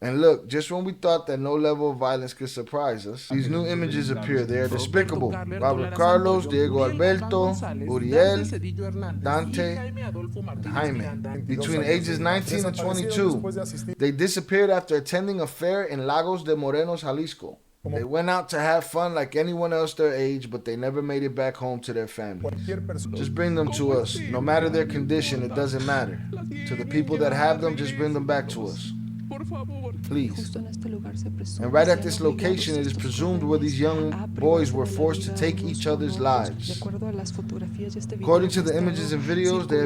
And look, just when we thought that no level of violence could surprise us, these new images appear. They are despicable. Robert Carlos, Diego Alberto, Uriel, Dante, and Jaime. Between ages 19 and 22, they disappeared after attending a fair in Lagos de Moreno, Jalisco. They went out to have fun like anyone else their age, but they never made it back home to their families. Just bring them to us. No matter their condition, it doesn't matter. To the people that have them, just bring them back to us. Please. And right at this location, it is presumed where these young boys were forced to take each other's lives. According to the images and videos that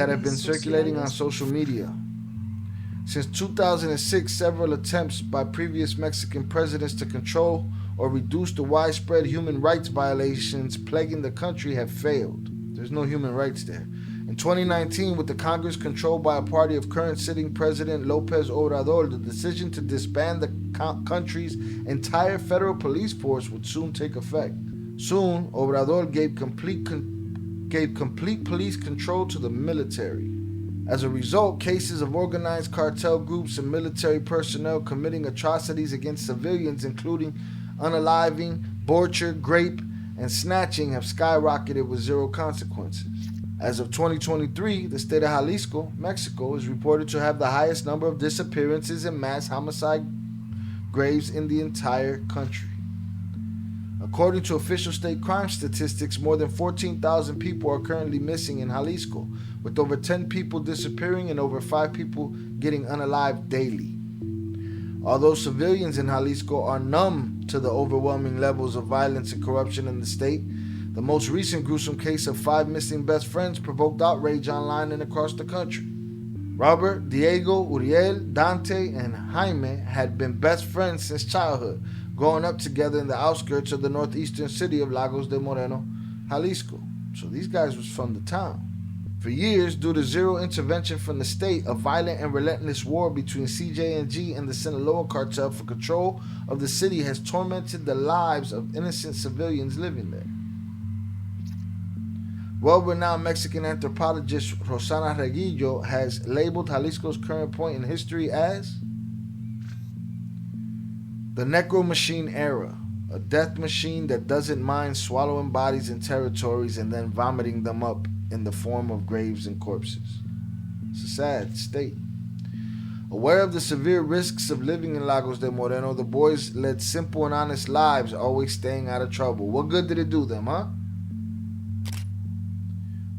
have been circulating on social media. Since 2006, several attempts by previous Mexican presidents to control or reduce the widespread human rights violations plaguing the country have failed. There's no human rights there. In 2019, with the Congress controlled by a party of current sitting President López Obrador, the decision to disband the country's entire federal police force would soon take effect. Soon, Obrador gave complete police control to the military. As a result, cases of organized cartel groups and military personnel committing atrocities against civilians, including unaliving, torture, rape, and snatching, have skyrocketed with zero consequences. As of 2023, the state of Jalisco, Mexico, is reported to have the highest number of disappearances and mass homicide graves in the entire country. According to official state crime statistics, more than 14,000 people are currently missing in Jalisco, with over 10 people disappearing and over 5 people getting unalived daily. Although civilians in Jalisco are numb to the overwhelming levels of violence and corruption in the state, the most recent gruesome case of 5 missing best friends provoked outrage online and across the country. Robert, Diego, Uriel, Dante, and Jaime had been best friends since childhood, growing up together in the outskirts of the northeastern city of Lagos de Moreno, Jalisco. So these guys was from the town. For years, due to zero intervention from the state, a violent and relentless war between CJNG and the Sinaloa cartel for control of the city has tormented the lives of innocent civilians living there. Well-renowned Mexican anthropologist Rosana Reguillo has labeled Jalisco's current point in history as the Necro Machine Era, a death machine that doesn't mind swallowing bodies and territories and then vomiting them up in the form of graves and corpses. It's a sad state. Aware of the severe risks of living in Lagos de Moreno, the boys led simple and honest lives, always staying out of trouble. What good did it do them, huh?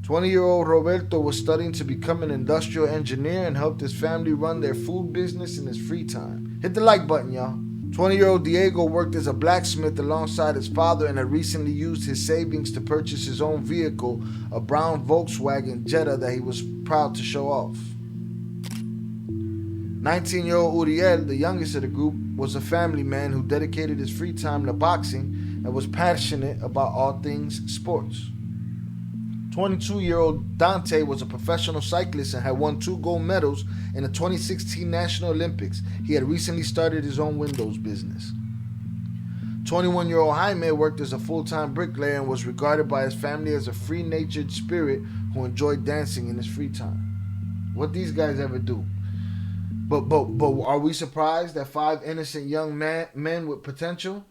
20-year-old Roberto was studying to become an industrial engineer and helped his family run their food business in his free time. Hit the like button, y'all. 20-year-old Diego worked as a blacksmith alongside his father and had recently used his savings to purchase his own vehicle, a brown Volkswagen Jetta that he was proud to show off. 19-year-old Uriel, the youngest of the group, was a family man who dedicated his free time to boxing and was passionate about all things sports. 22-year-old Dante was a professional cyclist and had won 2 gold medals in the 2016 National Olympics. He had recently started his own windows business. 21-year-old Jaime worked as a full-time bricklayer and was regarded by his family as a free-natured spirit who enjoyed dancing in his free time. What these guys ever do? But are we surprised that 5 innocent young men with potential?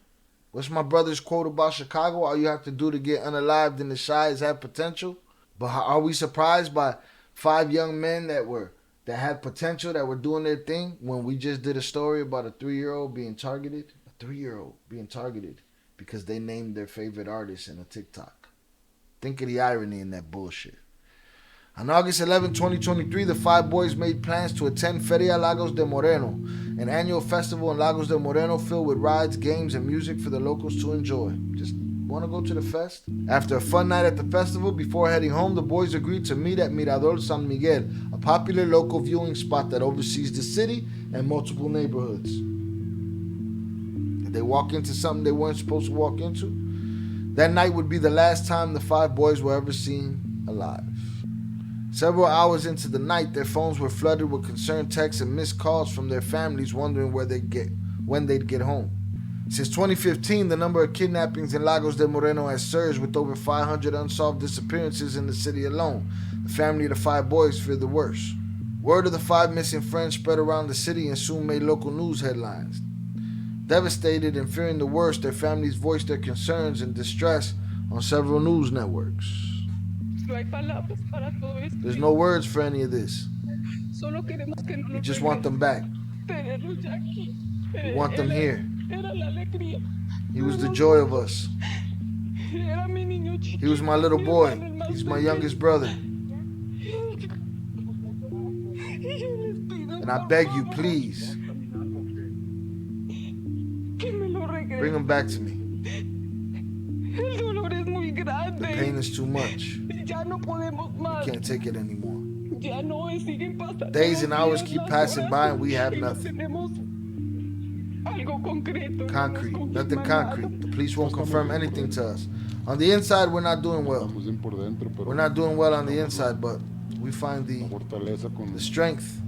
What's my brother's quote about Chicago? All you have to do to get unalived in the shy is have potential. But are we surprised by 5 young men that had potential, that were doing their thing, when we just did a story about a 3-year-old being targeted? A 3-year-old being targeted because they named their favorite artist in a TikTok. Think of the irony in that bullshit. On August 11, 2023, the 5 boys made plans to attend Feria Lagos de Moreno, an annual festival in Lagos de Moreno filled with rides, games, and music for the locals to enjoy. Just want to go to the fest? After a fun night at the festival, before heading home, the boys agreed to meet at Mirador San Miguel, a popular local viewing spot that oversees the city and multiple neighborhoods. Did they walk into something they weren't supposed to walk into? That night would be the last time the 5 boys were ever seen alive. Several hours into the night, their phones were flooded with concerned texts and missed calls from their families wondering when they'd get home. Since 2015, the number of kidnappings in Lagos de Moreno has surged, with over 500 unsolved disappearances in the city alone. The family of the 5 boys feared the worst. Word of the 5 missing friends spread around the city and soon made local news headlines. Devastated and fearing the worst, their families voiced their concerns and distress on several news networks. There's no words for any of this. We just want them back. We want them here. He was the joy of us. He was my little boy. He's my youngest brother. And I beg you, please, bring him back to me. The pain is too much. We can't take it anymore. Days and hours keep passing by and we have nothing. Concrete. Nothing concrete. The police won't confirm anything to us. On the inside, we're not doing well. We're not doing well on the inside, but we find the strength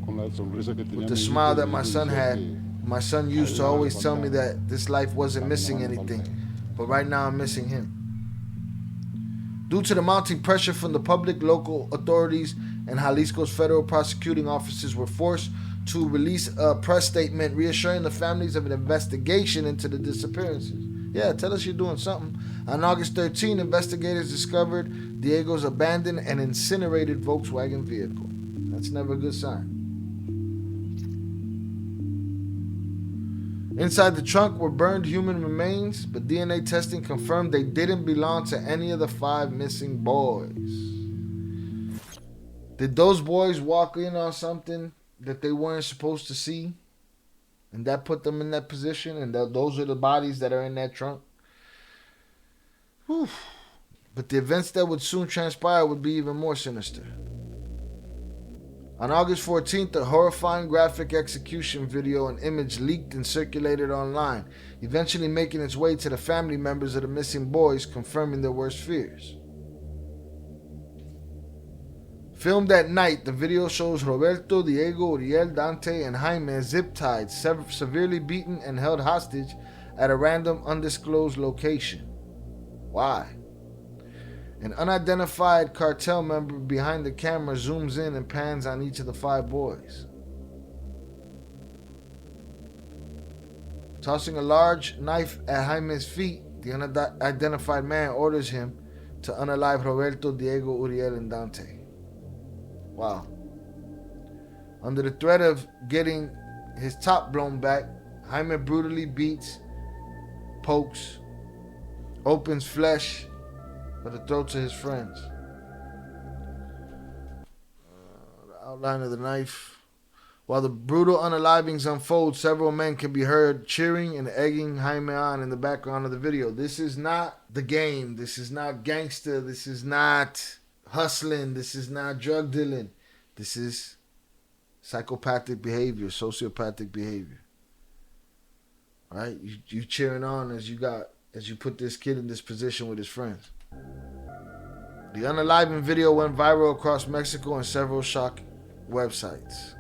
with the smile that my son had. My son used to always tell me that this life wasn't missing anything, but right now I'm missing him. Due to the mounting pressure from the public, local authorities and Jalisco's federal prosecuting officers were forced to release a press statement reassuring the families of an investigation into the disappearances. Yeah, tell us you're doing something. On August 13, investigators discovered Diego's abandoned and incinerated Volkswagen vehicle. That's never a good sign. Inside the trunk were burned human remains, but DNA testing confirmed they didn't belong to any of the 5 missing boys. Did those boys walk in on something that they weren't supposed to see? And that put them in that position? And those are the bodies that are in that trunk? Whew. But the events that would soon transpire would be even more sinister. On August 14th, a horrifying graphic execution video and image leaked and circulated online, eventually making its way to the family members of the missing boys, confirming their worst fears. Filmed at night, the video shows Roberto, Diego, Uriel, Dante, and Jaime zip-tied, severely beaten, and held hostage at a random undisclosed location. Why? An unidentified cartel member behind the camera zooms in and pans on each of the 5 boys. Tossing a large knife at Jaime's feet, the unidentified man orders him to unalive Roberto, Diego, Uriel, and Dante. Wow. Under the threat of getting his top blown back, Jaime brutally beats, pokes, opens flesh for the throats of his friends. The outline of the knife. While the brutal unalivings unfold, several men can be heard cheering and egging Jaime on in the background of the video. This is not the game. This is not gangster. This is not hustling. This is not drug dealing. This is psychopathic behavior, sociopathic behavior. All right? You cheering on as you put this kid in this position with his friends. The unaliving video went viral across Mexico and several shock websites.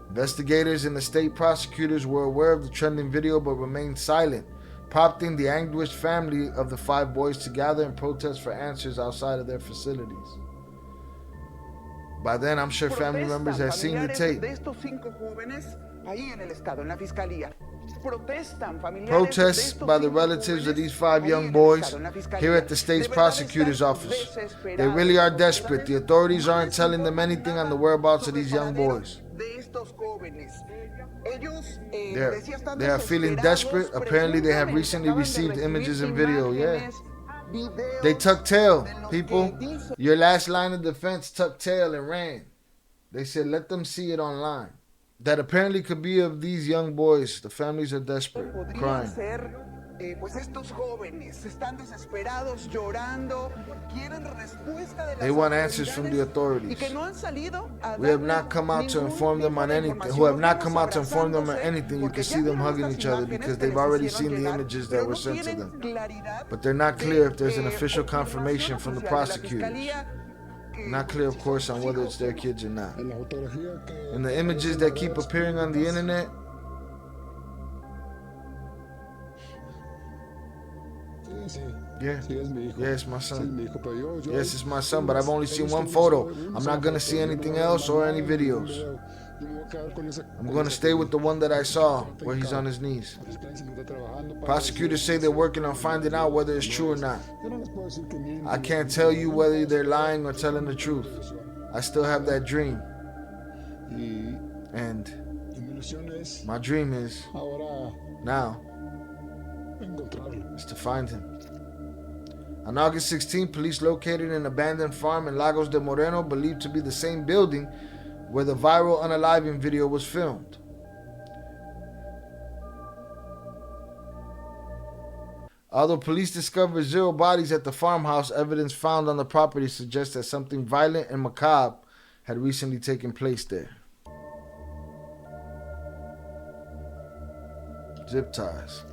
Investigators and the state prosecutors were aware of the trending video but remained silent, prompting the anguished family of the 5 boys to gather and protest for answers outside of their facilities. By then, I'm sure family members had seen the tape. Protests by the relatives of these 5 young boys here at the state's prosecutor's office. They really are desperate. The authorities aren't telling them anything on the whereabouts of these young boys. They are feeling desperate. Apparently, they have recently received images and video. Yeah. They tucked tail, people. Your last line of defense tucked tail and ran. They said, let them see it online. That apparently could be of these young boys. The families are desperate, crying. They want answers from the authorities. We have not come out to inform them on anything. Who have not come out to inform them on anything. You can see them hugging each other because they've already seen the images that were sent to them. But they're not clear if there's an official confirmation from the prosecutors. Not clear, of course, on whether it's their kids or not. And the images that keep appearing on the internet, Yeah. Yes, my son. Yes, it's my son, but I've only seen one photo. I'm not gonna see anything else or any videos. I'm gonna stay with the one that I saw, where he's on his knees. Prosecutors say they're working on finding out whether it's true or not. I can't tell you whether they're lying or telling the truth. I still have that dream. And my dream is now is to find him. On August 16, police located an abandoned farm in Lagos de Moreno, believed to be the same building where the viral unaliving video was filmed. Although police discovered 0 bodies at the farmhouse, evidence found on the property suggests that something violent and macabre had recently taken place there. Zip ties.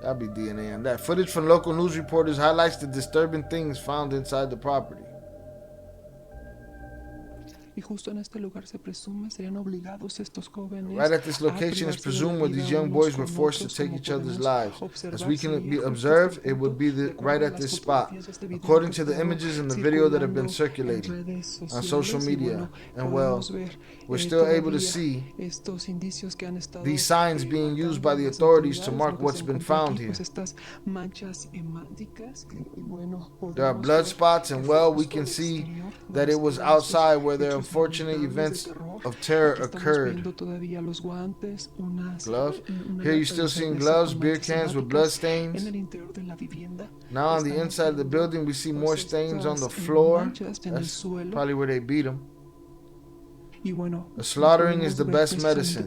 That'll be DNA on that. Footage from local news reporters highlights the disturbing things found inside the property. Right at this location, it's presumed where these young boys were forced to take each other's lives. As we can observe, it would be right at this spot, according to the images in the video that have been circulating on social media. And well, we're still able to see these signs being used by the authorities to mark what's been found here. There are blood spots, and well, we can see that it was outside where the unfortunate events of terror occurred. Gloves. Here you're still seeing gloves, beer cans with blood stains. Now on the inside of the building, we see more stains on the floor. That's probably where they beat him. The slaughtering is the best medicine.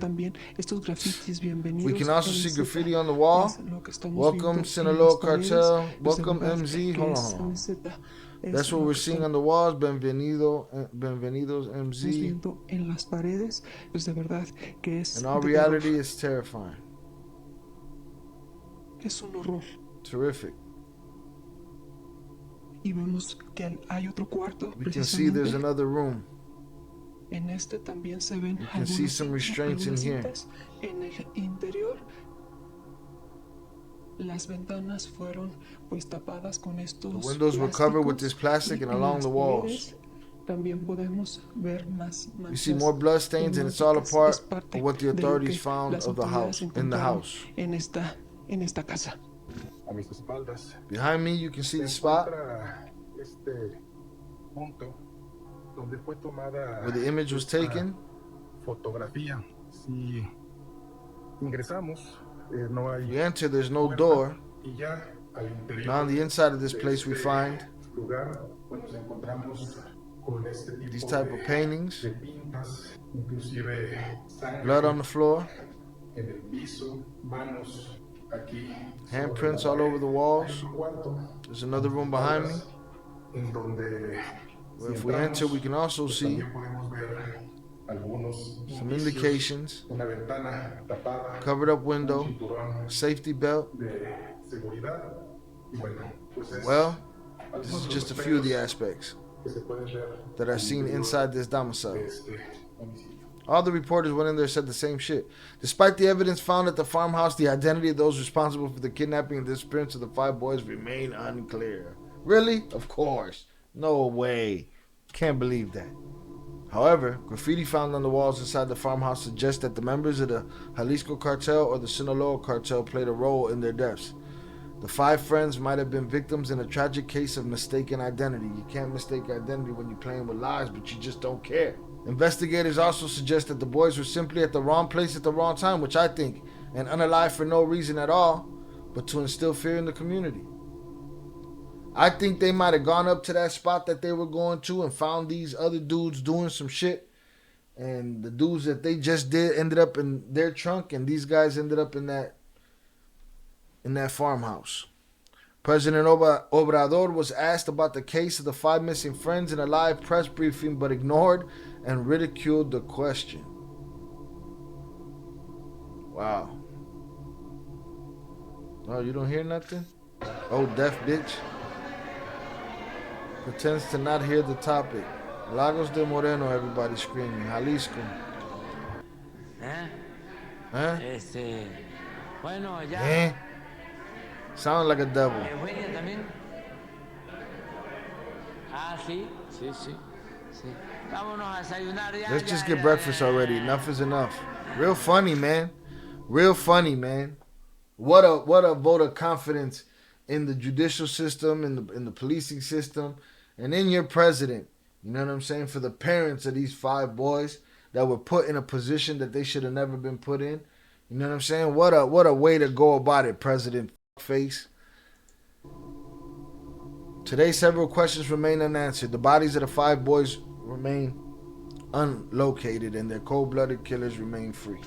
We can also see graffiti on the wall. Welcome Sinaloa Cartel. Welcome MZ. Hold on. That's what we're seeing on the walls. Bienvenidos MZ. In all reality, it's terrifying. Terrific. We can see there's another room. You can see some restraints in here. The windows were covered with this plastic and along the walls. You see more blood stains, and it's all a part of what the authorities found of the house, in the house. Behind me, you can see the spot where the image was taken. You enter, there's no door. Now on the inside of this place we find these type of paintings, blood on the floor, handprints all over the walls. There's another room behind me where if we enter we can also see some indications. Covered up window, safety belt. Well, this is just a few of the aspects that are seen inside this domicile. All the reporters went in there and said the same shit. Despite the evidence found at the farmhouse, the identity of those responsible for the kidnapping and disappearance of the 5 boys remain unclear. Really? Of course. No way. Can't believe that. However, graffiti found on the walls inside the farmhouse suggests that the members of the Jalisco Cartel or the Sinaloa Cartel played a role in their deaths. The 5 friends might have been victims in a tragic case of mistaken identity. You can't mistake identity when you're playing with lies, but you just don't care. Investigators also suggest that the boys were simply at the wrong place at the wrong time, which I think, and unalive for no reason at all, but to instill fear in the community. I think they might have gone up to that spot that they were going to and found these other dudes doing some shit. And the dudes that they just did ended up in their trunk, and these guys ended up in that farmhouse. President Obrador was asked about the case of the 5 missing friends in a live press briefing, but ignored and ridiculed the question. Wow. Oh, you don't hear nothing? Oh, deaf bitch. Pretends to not hear the topic. Lagos de Moreno, everybody screaming. Jalisco. Bueno, ya. Sound like a devil. Eugenia también. Ah, sí, sí, sí, sí. Vámonos a desayunar ya, Let's ya, just get ya, breakfast ya, already. ya. Enough is enough. Real funny, man. Real funny, man. What a vote of confidence in the judicial system, in the policing system, and in your president. You know what I'm saying? For the parents of these 5 boys that were put in a position that they should have never been put in. You know what I'm saying? What a way to go about it, President Face. Today, several questions remain unanswered. The bodies of the 5 boys remain unlocated, and their cold-blooded killers remain free.